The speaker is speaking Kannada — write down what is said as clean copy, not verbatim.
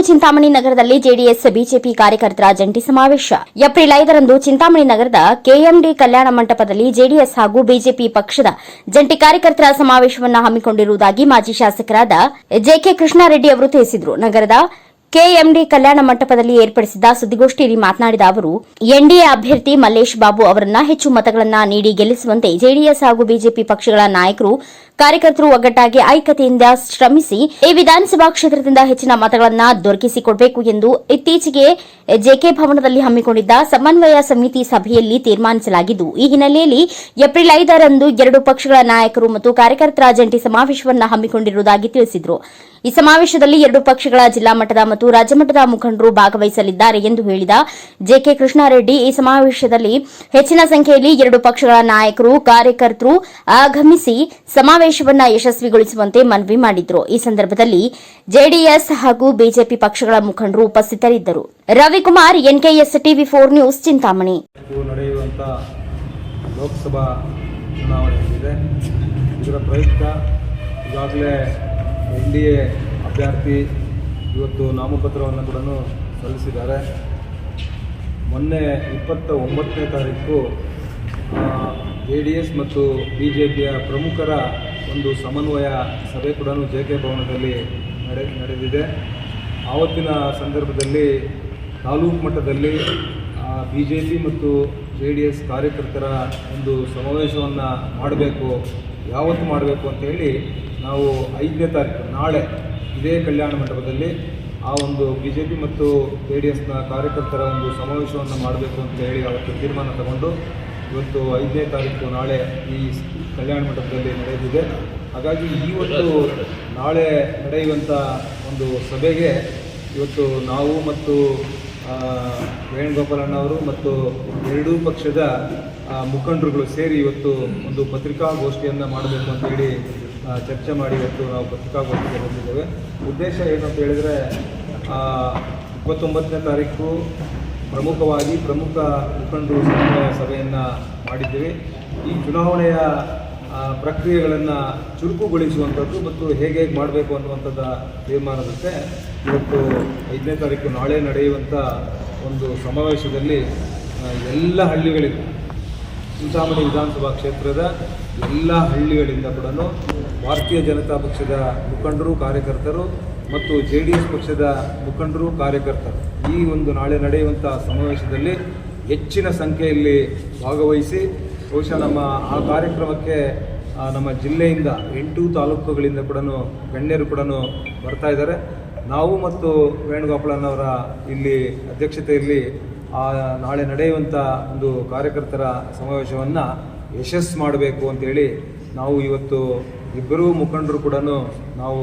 ಚಿಂತಾಮಣಿ ನಗರದಲ್ಲಿ ಜೆಡಿಎಸ್ ಬಿಜೆಪಿ ಕಾರ್ಯಕರ್ತರ ಜಂಟಿ ಸಮಾವೇಶ. ಏಪ್ರಿಲ್ 5ರಂದು ಚಿಂತಾಮಣಿ ನಗರದ ಕೆಎಂಡಿ ಕಲ್ಯಾಣ ಮಂಟಪದಲ್ಲಿ ಜೆಡಿಎಸ್ ಹಾಗೂ ಬಿಜೆಪಿ ಪಕ್ಷದ ಜಂಟಿ ಕಾರ್ಯಕರ್ತರ ಸಮಾವೇಶವನ್ನು ಹಮ್ಮಿಕೊಂಡಿರುವುದಾಗಿ ಮಾಜಿ ಶಾಸಕರಾದ ಜೆಕೆ ಕೃಷ್ಣಾರೆಡ್ಡಿ ಅವರು ತಿಳಿಸಿದರು. ನಗರದ ಕೆಎಂಡಿ ಕಲ್ಯಾಣ ಮಂಟಪದಲ್ಲಿ ಏರ್ಪಡಿಸಿದ್ದ ಸುದ್ದಿಗೋಷ್ಠಿಯಲ್ಲಿ ಮಾತನಾಡಿದ ಅವರು, ಎನ್ಡಿಎ ಅಭ್ಯರ್ಥಿ ಮಲ್ಲೇಶ್ ಬಾಬು ಅವರನ್ನ ಹೆಚ್ಚು ಮತಗಳನ್ನು ನೀಡಿ ಗೆಲ್ಲಿಸುವಂತೆ ಜೆಡಿಎಸ್ ಹಾಗೂ ಬಿಜೆಪಿ ಪಕ್ಷಗಳ ನಾಯಕರು ಕಾರ್ಯಕರ್ತರು ಒಗ್ಗಟ್ಟಾಗಿ ಐಕ್ಯತೆಯಿಂದ ಶ್ರಮಿಸಿ ಈ ವಿಧಾನಸಭಾ ಕ್ಷೇತ್ರದಿಂದ ಹೆಚ್ಚಿನ ಮತಗಳನ್ನು ದೊರಕಿಸಿಕೊಡಬೇಕು ಎಂದು ಇತ್ತೀಚೆಗೆ ಜೆಕೆ ಭವನದಲ್ಲಿ ಹಮ್ಮಿಕೊಂಡಿದ್ದ ಸಮನ್ವಯ ಸಮಿತಿ ಸಭೆಯಲ್ಲಿ ತೀರ್ಮಾನಿಸಲಾಗಿದ್ದು, ಈ ಹಿನ್ನೆಲೆಯಲ್ಲಿ ಏಪ್ರಿಲ್ 5ರಂದು ಎರಡು ಪಕ್ಷಗಳ ನಾಯಕರು ಮತ್ತು ಕಾರ್ಯಕರ್ತರ ಜಂಟಿ ಸಮಾವೇಶವನ್ನು ಹಮ್ಮಿಕೊಂಡಿರುವುದಾಗಿ ತಿಳಿಸಿದರು. ಈ ಸಮಾವೇಶದಲ್ಲಿ ಎರಡು ಪಕ್ಷಗಳ ಜಿಲ್ಲಾ ಮಟ್ಟದ ಮತ್ತು ರಾಜ್ಯ ಮಟ್ಟದ ಮುಖಂಡರು ಭಾಗವಹಿಸಲಿದ್ದಾರೆ ಎಂದು ಹೇಳಿದ ಜೆಕೆ ಕೃಷ್ಣಾರೆಡ್ಡಿ, ಈ ಸಮಾವೇಶದಲ್ಲಿ ಹೆಚ್ಚಿನ ಸಂಖ್ಯೆಯಲ್ಲಿ ಎರಡು ಪಕ್ಷಗಳ ನಾಯಕರು ಕಾರ್ಯಕರ್ತರು ಆಗಮಿಸಿ ಸಮಾವೇಶವನ್ನು ಯಶಸ್ವಿಗೊಳಿಸುವಂತೆ ಮನವಿ ಮಾಡಿದರು. ಈ ಸಂದರ್ಭದಲ್ಲಿ ಜೆಡಿಎಸ್ ಹಾಗೂ ಬಿಜೆಪಿ ಪಕ್ಷಗಳ ಮುಖಂಡರು ಉಪಸ್ಥಿತರಿದ್ದರು. ರವಿಕುಮಾರ್, ಎನ್ಕೆಎಸ್ ಟಿವಿ4 ನ್ಯೂಸ್, ಚಿಂತಾಮಣಿ. ನಡೆಯುವಂತಹ ಲೋಕಸಭಾ ಚುನಾವಣೆಯಾಗಿದೆ. ಇದರ ಪ್ರಯುಕ್ತ ಈಗಾಗಲೇ ಎನ್ಡಿಎ ಅಭ್ಯರ್ಥಿ ಇವತ್ತು ನಾಮಪತ್ರವನ್ನು ಕೂಡ ಸಲ್ಲಿಸಿದ್ದಾರೆ. ಮೊನ್ನೆ 29ನೇ ತಾರೀಕು JDS ಮತ್ತು BJPಯ ಪ್ರಮುಖರ ಒಂದು ಸಮನ್ವಯ ಸಭೆ ಕೂಡ JK ಭವನದಲ್ಲಿ ನಡೆದಿದೆ. ಆವತ್ತಿನ ಸಂದರ್ಭದಲ್ಲಿ ತಾಲೂಕು ಮಟ್ಟದಲ್ಲಿ BJP ಮತ್ತು JDS ಕಾರ್ಯಕರ್ತರ ಒಂದು ಸಮಾವೇಶವನ್ನು ಮಾಡಬೇಕು, ಯಾವತ್ತು ಮಾಡಬೇಕು ಅಂತ ಹೇಳಿ ನಾವು 5ನೇ ತಾರೀಕು ನಾಳೆ ಇದೇ ಕಲ್ಯಾಣ ಮಂಟಪದಲ್ಲಿ ಆ ಒಂದು BJP ಮತ್ತು JDSನ ಕಾರ್ಯಕರ್ತರ ಒಂದು ಸಮಾವೇಶವನ್ನು ಮಾಡಬೇಕು ಅಂತ ಹೇಳಿ ಅವತ್ತು ತೀರ್ಮಾನ ತಗೊಂಡು ಇವತ್ತು 5ನೇ ತಾರೀಕು ನಾಳೆ ಈ ಕಲ್ಯಾಣ ಮಂಟಪದಲ್ಲಿ ನಡೆದಿದೆ. ಹಾಗಾಗಿ ಈ ಒಂದು ನಾಳೆ ನಡೆಯುವಂಥ ಒಂದು ಸಭೆಗೆ ಇವತ್ತು ನಾವು ಮತ್ತು ವೇಣುಗೋಪಾಲಣ್ಣವರು ಮತ್ತು ಎರಡೂ ಪಕ್ಷದ ಮುಖಂಡರುಗಳು ಸೇರಿ ಇವತ್ತು ಒಂದು ಪತ್ರಿಕಾಗೋಷ್ಠಿಯನ್ನು ಮಾಡಬೇಕು ಅಂತ ಹೇಳಿ ಚರ್ಚೆ ಮಾಡಿ ಇವತ್ತು ನಾವು ಪತ್ರಿಕಾಗೋಷ್ಠಿಗೆ ಬಂದಿದ್ದೇವೆ. ಉದ್ದೇಶ ಏನು ಅಂತ ಹೇಳಿದರೆ 29ನೇ ತಾರೀಕು ಪ್ರಮುಖವಾಗಿ ಪ್ರಮುಖ ಮುಖಂಡರು ಸಮನ್ವಯ ಸಭೆಯನ್ನು ಮಾಡಿದ್ದೀವಿ. ಈ ಚುನಾವಣೆಯ ಪ್ರಕ್ರಿಯೆಗಳನ್ನು ಚುರುಕುಗೊಳಿಸುವಂಥದ್ದು ಮತ್ತು ಹೇಗೆ ಮಾಡಬೇಕು ಅನ್ನುವಂಥದ್ದು ತೀರ್ಮಾನದಂತೆ ಇವತ್ತು 5ನೇ ತಾರೀಕು ನಾಳೆ ನಡೆಯುವಂಥ ಒಂದು ಸಮಾವೇಶದಲ್ಲಿ ಎಲ್ಲ ಹಳ್ಳಿಗಳಿಂದ ಚಿಂತಾಮಣಿ ವಿಧಾನಸಭಾ ಕ್ಷೇತ್ರದ ಎಲ್ಲ ಹಳ್ಳಿಗಳಿಂದ ಕೂಡ ಭಾರತೀಯ ಜನತಾ ಪಕ್ಷದ ಮುಖಂಡರು ಕಾರ್ಯಕರ್ತರು ಮತ್ತು JDS ಪಕ್ಷದ ಮುಖಂಡರು ಕಾರ್ಯಕರ್ತರು ಈ ಒಂದು ನಾಳೆ ನಡೆಯುವಂಥ ಸಮಾವೇಶದಲ್ಲಿ ಹೆಚ್ಚಿನ ಸಂಖ್ಯೆಯಲ್ಲಿ ಭಾಗವಹಿಸಿ ಬಹುಶಃ ನಮ್ಮ ಆ ಕಾರ್ಯಕ್ರಮಕ್ಕೆ ನಮ್ಮ ಜಿಲ್ಲೆಯಿಂದ 8 ತಾಲೂಕುಗಳಿಂದ ಕೂಡ ಗಣ್ಯರು ಕೂಡ ಬರ್ತಾ ಇದ್ದಾರೆ. ನಾವು ಮತ್ತು ವೇಣುಗೋಪಾಲಣ್ಣವರ ಇಲ್ಲಿ ಅಧ್ಯಕ್ಷತೆಯಲ್ಲಿ ನಾಳೆ ನಡೆಯುವಂಥ ಒಂದು ಕಾರ್ಯಕರ್ತರ ಸಮಾವೇಶವನ್ನು ಯಶಸ್ಸು ಮಾಡಬೇಕು ಅಂತೇಳಿ ನಾವು ಇವತ್ತು ಇಬ್ಬರೂ ಮುಖಂಡರು ಕೂಡ ನಾವು